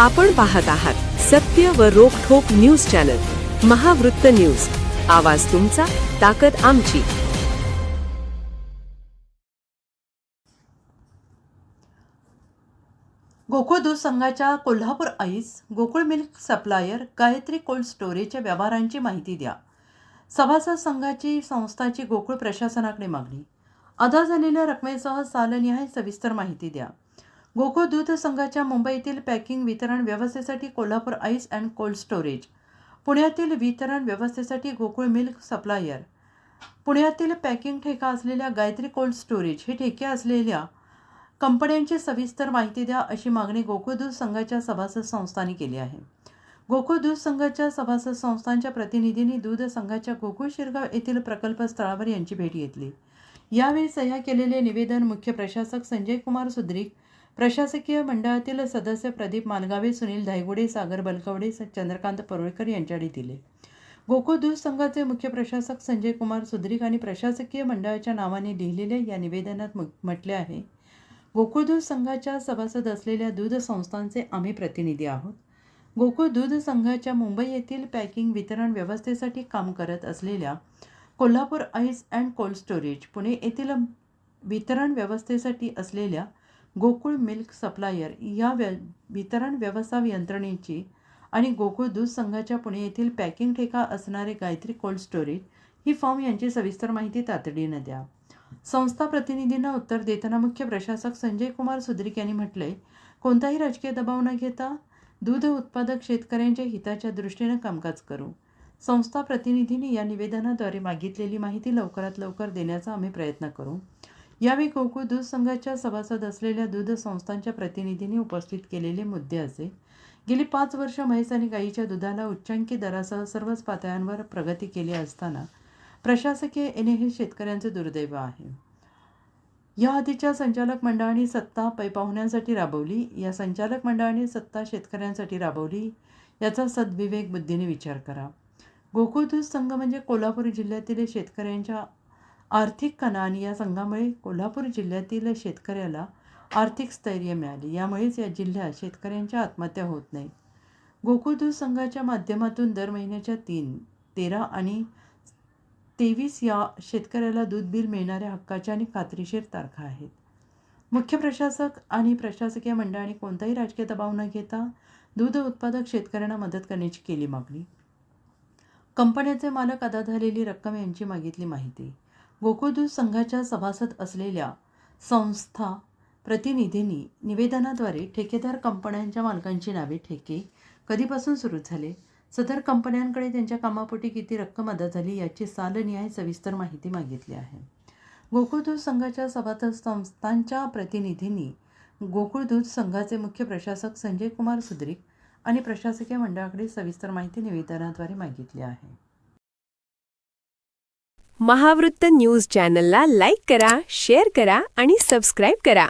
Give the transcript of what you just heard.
आपण पाहत आहात सत्य व रोखठोक न्यूज चॅनल महावृत्त न्यूज. आवाज तुमचा, ताकद आमची. गोकुळ दूध संघाच्या Kolhapur ice, Gokul milk supplier, Gayatri cold स्टोरेजच्या व्यवहारांची माहिती द्या. सभासद संघाची संस्थाची गोकुळ प्रशासनाकडे मागणी. अदा झालेल्या रकमेसह सालनिहाय सविस्तर माहिती द्या. गोकुळ दूध संघाच्या मुंबईतील पॅकिंग वितरण व्यवस्थेसाठी Kolhapur ice and cold storage, पुण्यातील वितरण व्यवस्थेसाठी गोकुळ मिल्क सप्लायर, पुण्यातील पॅकिंग ठेका असलेल्या गायत्री कोल्ड स्टोरेज हे ठेके असलेल्या कंपन्यांची सविस्तर माहिती द्या, अशी मागणी गोकुळ दूध संघाच्या सभासद संस्थांनी केली आहे. गोकुळ दूध संघाच्या सभासद संस्थांच्या प्रतिनिधींनी दूध संघाच्या गोकुळ शिरगाव येथील प्रकल्प स्थळावर यांची भेट घेतली. यावेळी सह्या केलेले निवेदन मुख्य प्रशासक संजय कुमार सुद्रिक, प्रशासकीय मंडळातील सदस्य प्रदीप मालगावे, सुनील धायगुडे, सागर बलकवडे, चंद्रकांत परुळकर यांच्याकडे दिले. गोकुळ दूध संघाचे मुख्य प्रशासक संजय कुमार सुद्रिक आणि प्रशासकीय मंडळाच्या नावाने लिहिलेल्या या निवेदनात म्हटले आहे, गोकुळ दूध संघाच्या सभासद असलेल्या दूध संस्थांचे आम्ही प्रतिनिधी आहोत. गोकुळ दूध संघाच्या मुंबई येथील पॅकिंग वितरण व्यवस्थेसाठी काम करत असलेल्या Kolhapur ice and cold storage, Pune येथील वितरण व्यवस्थेसाठी असलेल्या गोकुळ मिल्क सप्लायर या वितरण व्यवस्था यंत्रणेची आणि गोकुळ दूध संघाच्या पुणे येथील पॅकिंग ठेका असणारे गायत्री कोल्ड स्टोरेज ही फर्म यांची सविस्तर माहिती तातडीनं द्या. संस्था प्रतिनिधींना उत्तर देताना मुख्य प्रशासक संजय कुमार सुद्रिक यांनी म्हटलंय, कोणताही राजकीय दबाव न घेता दूध उत्पादक शेतकऱ्यांच्या हिताच्या दृष्टीनं कामकाज करू. संस्था प्रतिनिधींनी या निवेदनाद्वारे मागितलेली माहिती लवकरात लवकर देण्याचा आम्ही प्रयत्न करू. यावेळी गोकुळ दूध संघाच्या सभासद असलेल्या दूध संस्थांच्या प्रतिनिधींनी उपस्थित केलेले मुद्दे असे: गेली 5 वर्ष म्हैस आणि गायीच्या दुधाला उच्चांकी दरासह सर्वच पातळ्यांवर प्रगती केली असताना प्रशासकीय येणे हे शेतकऱ्यांचे दुर्दैव आहे. या आधीच्या संचालक मंडळाने सत्ता पाहुण्यांसाठी राबवली, या संचालक मंडळाने सत्ता शेतकऱ्यांसाठी राबवली. याचा सद्विवेक बुद्धीने विचार करा. गोकुळ दूध संघ म्हणजे कोल्हापूर जिल्ह्यातील शेतकऱ्यांच्या आर्थिक कणा आणि या संघामुळे कोल्हापूर जिल्ह्यातील शेतकऱ्याला आर्थिक स्थैर्य मिळाले. यामुळेच या जिल्ह्यात शेतकऱ्यांच्या आत्महत्या होत नाहीत. गोकुळ दूध संघाच्या माध्यमातून दर महिन्याच्या 3, 13 आणि 23 या शेतकऱ्याला दूध बिल मिळणाऱ्या हक्काच्या आणि खात्रीशीर तारखा आहेत. मुख्य प्रशासक आणि प्रशासकीय मंडळाने कोणताही राजकीय दबाव न घेता दूध उत्पादक शेतकऱ्यांना मदत करण्याची केली मागणी. कंपन्याचे मालक अदा झालेली रक्कम यांची मागितली माहिती. गोकुळ दूध संघाच्या सभासद असलेल्या संस्था प्रतिनिधींनी निवेदनाद्वारे ठेकेदार कंपन्यांच्या मालकांची नावे, ठेके कधीपासून सुरू झाले, सदर कंपन्यांकडे त्यांच्या कामापोटी किती रक्कम अदा झाली याची सालनिहाय सविस्तर माहिती मागितली आहे. गोकुळ दूध संघाच्या सभासद संस्थांच्या प्रतिनिधींनी गोकुळ दूध संघाचे मुख्य प्रशासक संजय कुमार सुद्रिक आणि प्रशासकीय मंडळाकडे सविस्तर माहिती निवेदनाद्वारे मागितली आहे. महावृत्त न्यूज चॅनलला लाईक करा, शेअर करा आणि सबस्क्राईब करा.